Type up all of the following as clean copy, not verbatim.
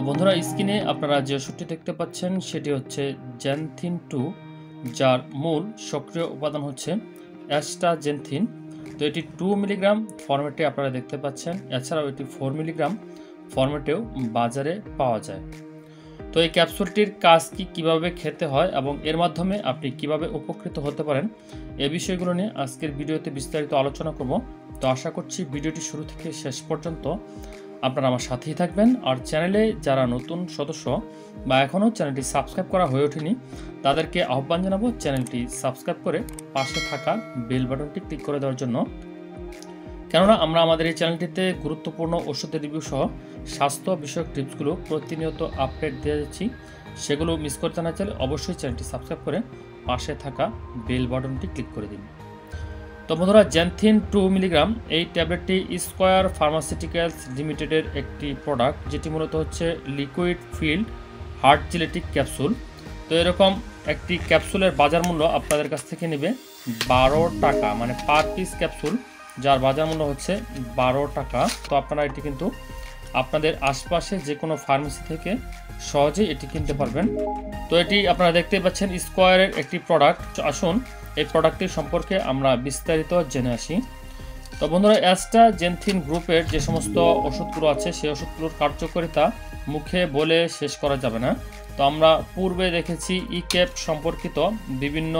বন্ধুরা স্ক্রিনে আপনারা যে ওষুধটি দেখতে পাচ্ছেন সেটি হচ্ছে জ্যানথিন 2, যার মূল সক্রিয় উপাদান হচ্ছে অ্যাস্টাজেনথিন। তো এটি 2 মিলিগ্রাম ফরম্যাটে আপনারা দেখতে পাচ্ছেন, এছাড়াও এটি 4 মিলিগ্রাম ফরম্যাটেও বাজারে পাওয়া যায়। তো এই ক্যাপসুলটির কাজ কিভাবে খেতে হয় এবং এর মাধ্যমে আপনি কিভাবে উপকৃত হতে পারেন, এই বিষয়গুলো নিয়ে আজকের ভিডিওতে বিস্তারিত আলোচনা করব। তো আশা করছি ভিডিওটি শুরু থেকে শেষ পর্যন্ত আপনারা আমার সাথেই থাকবেন। আর চ্যানেলে যারা নতুন সদস্য বা এখনও চ্যানেলটি সাবস্ক্রাইব করা হয়ে ওঠেনি তাদেরকে আহ্বান জানাবো চ্যানেলটি সাবস্ক্রাইব করে পাশে থাকা বেল বাটনটি ক্লিক করে দেওয়ার জন্য, কেননা আমরা আমাদের এই চ্যানেলটিতে গুরুত্বপূর্ণ ওষুধের রিভিউ সহ স্বাস্থ্য বিষয়ক টিপসগুলো প্রতিনিয়ত আপডেট দিয়ে যাচ্ছি। সেগুলো মিস করতে না চাইলে অবশ্যই চ্যানেলটি সাবস্ক্রাইব করে পাশে থাকা বেল বাটনটি ক্লিক করে দিন। তো বন্ধুরা, জ্যানথিন 2 মিলিগ্রাম এই ট্যাবলেটটি স্কোয়ার ফার্মাসিউটিক্যালস লিমিটেডের একটি প্রোডাক্ট, যেটি মূলত হচ্ছে liquid field heart genetic capsule. তো এরকম একটি ক্যাপসুলের বাজার মূল্য আপনাদের কাছ থেকে নেবে 12 টাকা, মানে পার পিস ক্যাপসুল যার বাজার মূল্য হচ্ছে 12 টাকা। তো আপনারা এটি কিন্তু আপনাদের আশপাশে যে কোনো ফার্মেসি থেকে সহজেই এটি কিনতে পারবেন। তো এটি আপনারা দেখতে পাচ্ছেন স্কোয়ারের একটি প্রোডাক্ট। আসুন এই প্রোডাক্টটি সম্পর্কে আমরা বিস্তারিত জেনে আসি। তো বন্ধুরা, অ্যাস্টাজেনথিন গ্রুপের যে সমস্ত ওষুধগুলো আছে সেই ওষুধগুলোর কার্যকারিতা মুখে বলে শেষ করা যাবে না। তো আমরা পূর্বে দেখেছি ইক্যাপ সম্পর্কিত বিভিন্ন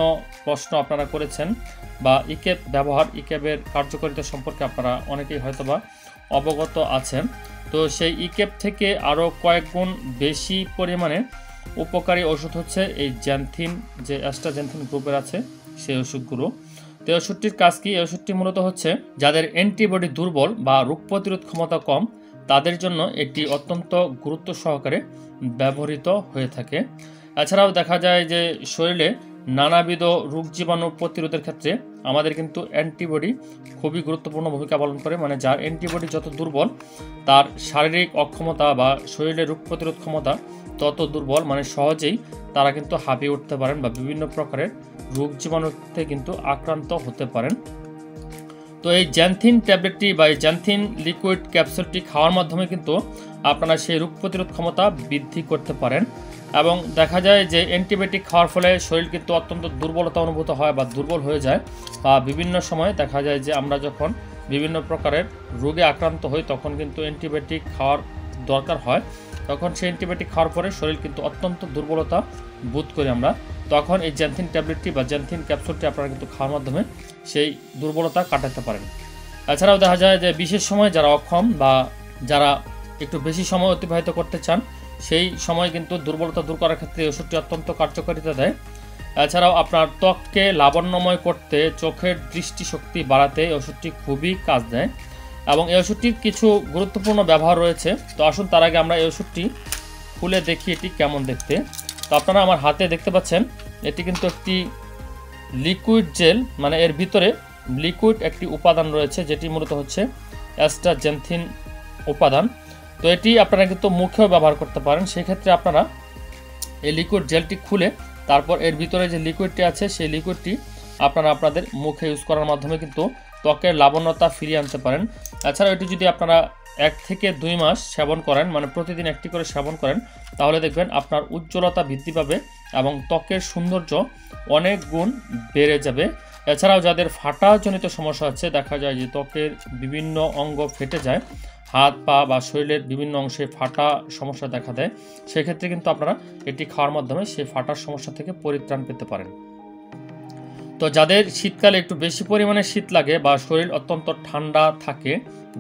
প্রশ্ন আপনারা করেছেন, বা ইক্যাপ ব্যবহার, ইক্যাপের কার্যকারিতা সম্পর্কে আপনারা অনেকেই হয়তোবা অবগত আছেন। তো সেই ইক্যাপ থেকে আরও কয়েক গুণ বেশি পরিমাণে উপকারী ওষুধ হচ্ছে এই জ্যানথিন, যে অ্যাস্টাজেনথিন গ্রুপের আছে সেই ওষুধগুলো। তো এই ওষুধটির কাজ কি? এই ওষুধটি মূলত হচ্ছে যাদের অ্যান্টিবডি দুর্বল বা রোগ প্রতিরোধ ক্ষমতা কম তাদের জন্য এটি অত্যন্ত গুরুত্ব সহকারে ব্যবহৃত হয়ে থাকে। এছাড়াও দেখা যায় যে শরীরে নানাবিধ রোগ জীবাণু প্রতিরোধের ক্ষেত্রে আমাদের কিন্তু অ্যান্টিবডি খুবই গুরুত্বপূর্ণ ভূমিকা পালন করে। মানে যার অ্যান্টিবডি যত দুর্বল তার শারীরিক অক্ষমতা বা শরীরের রোগ প্রতিরোধ ক্ষমতা তত দুর্বল, মানে সহজেই তারা কিন্তু হাঁপিয়ে উঠতে পারেন বা বিভিন্ন প্রকারের রোগ জীবাণুতে কিন্তু আক্রান্ত হতে পারেন। তো এই জ্যানথিন ট্যাবলেটটি বা এই জ্যানথিন লিকুইড ক্যাপসুলটি খাওয়ার মাধ্যমে কিন্তু আপনারা সেই রোগ প্রতিরোধ ক্ষমতা বৃদ্ধি করতে পারেন। এবং দেখা যায় যে অ্যান্টিবায়োটিক খাওয়ার ফলে শরীর কিন্তু অত্যন্ত দুর্বলতা অনুভূত হয় বা দুর্বল হয়ে যায়, বা বিভিন্ন সময় দেখা যায় যে আমরা যখন বিভিন্ন প্রকারের রোগে আক্রান্ত হই তখন কিন্তু অ্যান্টিবায়োটিক খাওয়ার দরকার হয়। তখন সেই অ্যান্টিবায়োটিক খাওয়ার পরে শরীর কিন্তু অত্যন্ত দুর্বলতা বোধ করি আমরা, তখন এই জ্যানথিন ট্যাবলেটটি বা জ্যানথিন ক্যাপসুলটি আপনারা কিন্তু খাওয়ার মাধ্যমে সেই দুর্বলতা কাটাতে পারেন। এছাড়াও দেখা যায় যে বিশেষ সময় যারা অক্ষম বা যারা একটু বেশি সময় অতিবাহিত করতে চান সেই সময় কিন্তু দুর্বলতা দূর করার ক্ষেত্রে ওষুধটি অত্যন্ত কার্যকারিতা দেয়। এছাড়াও আপনার ত্বককে লাবণ্যময় করতে, চোখের দৃষ্টিশক্তি বাড়াতে এই ওষুধটি খুবই কাজ দেয় এবং এই ওষুধটির কিছু গুরুত্বপূর্ণ ব্যবহার রয়েছে। তো আসুন তার আগে আমরা এই ওষুধটি খুলে দেখি এটি কেমন দেখতে। তো আপনারা আমার হাতে দেখতে পাচ্ছেন এটি কিন্তু একটি লিকুইড জেল, মানে এর ভিতরে লিকুইড একটি উপাদান রয়েছে যেটি মূলত হচ্ছে অ্যাস্টাজেনথিন উপাদান। তো এটি আপনারা কিন্তু মুখেও ব্যবহার করতে পারেন। সেক্ষেত্রে আপনারা এই লিকুইড জেলটি খুলে তারপর এর ভিতরে যে লিকুইডটি আছে সেই লিকুইডটি আপনারা আপনাদের মুখে ইউজ করার মাধ্যমে কিন্তু ত্বকের লাবণ্যতা ফিরিয়ে আনতে পারেন। এছাড়াও এটি যদি আপনারা 1 থেকে 2 মাস সেবন করেন, মানে প্রতিদিন একটি করে সেবন করেন, তাহলে দেখবেন আপনার উজ্জ্বলতা বৃদ্ধি পাবে এবং ত্বকের সৌন্দর্য অনেক গুণ বেড়ে যাবে। এছাড়াও যাদের ফাটাজনিত সমস্যা আছে, দেখা যায় যে ত্বকের বিভিন্ন অঙ্গ ফেটে যায়, হাত পা বা শরীরের বিভিন্ন অংশে ফাটা সমস্যা দেখা দেয়, সেক্ষেত্রে কিন্তু আপনারা এটি খাওয়ার মাধ্যমে সেই ফাটার সমস্যা থেকে পরিত্রাণ পেতে পারেন। তো যাদের শীতকালে একটু বেশি পরিমাণে শীত লাগে বা শরীর অত্যন্ত ঠান্ডা থাকে,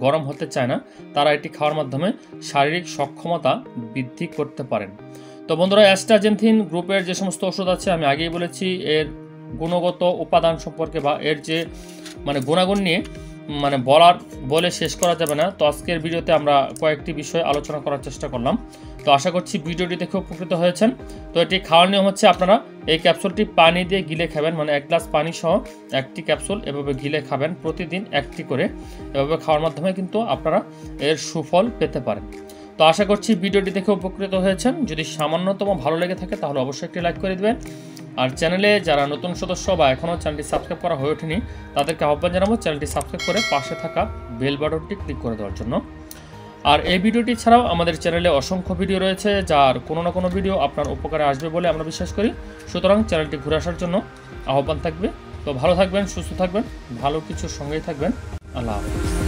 গরম হতে চায় না, তারা এটি খাওয়ার মাধ্যমে শারীরিক সক্ষমতা বৃদ্ধি করতে পারেন। তো বন্ধুরা, অ্যাস্টাজেনথিন গ্রুপের যে সমস্ত ওষুধ আছে আমি আগেই বলেছি এর গুণগত উপাদান সম্পর্কে বা এর যে গুণাগুণ নিয়ে বলে শেষ করা যাবে না। তো আজকের ভিডিওতে আমরা কয়েকটি বিষয় আলোচনা করার চেষ্টা করলাম। তো আশা করছি ভিডিওটি দেখে উপকৃত হয়েছেন। তো এটি খাওয়ার নিয়ম হচ্ছে আপনারা এই ক্যাপসুলটি পানি দিয়ে গিলে খাবেন, মানে 1 গ্লাস পানি সহ একটি ক্যাপসুল এভাবে গিলে খাবেন, প্রতিদিন একটি করে। এভাবে খাওয়ার মাধ্যমে কিন্তু আপনারা এর সুফল পেতে পারেন। তো আশা করছি ভিডিওটি দেখে উপকৃত হয়েছেন। যদি সামান্যতম ভালো লেগে থাকে তাহলে অবশ্যই একটি লাইক করে দেবেন। আর চ্যানেলে যারা নতুন সদস্য বা এখনও চ্যানেলটি সাবস্ক্রাইব করা হয়ে ওঠেনি তাদেরকে আহ্বান জানাবো চ্যানেলটি সাবস্ক্রাইব করে পাশে থাকা বেল বাটনটি ক্লিক করে দেওয়ার জন্য। আর এই ভিডিওটি ছাড়াও আমাদের চ্যানেলে অসংখ্য ভিডিও রয়েছে, যার কোনো না কোনো ভিডিও আপনার উপকারে আসবে বলে আমরা বিশ্বাস করি। সুতরাং চ্যানেলটি ঘুরে আসার জন্য আহ্বান থাকবে। তো ভালো থাকবেন, সুস্থ থাকবেন, ভালো কিছুর সঙ্গেই থাকবেন। আল্লাহ হাফেজ।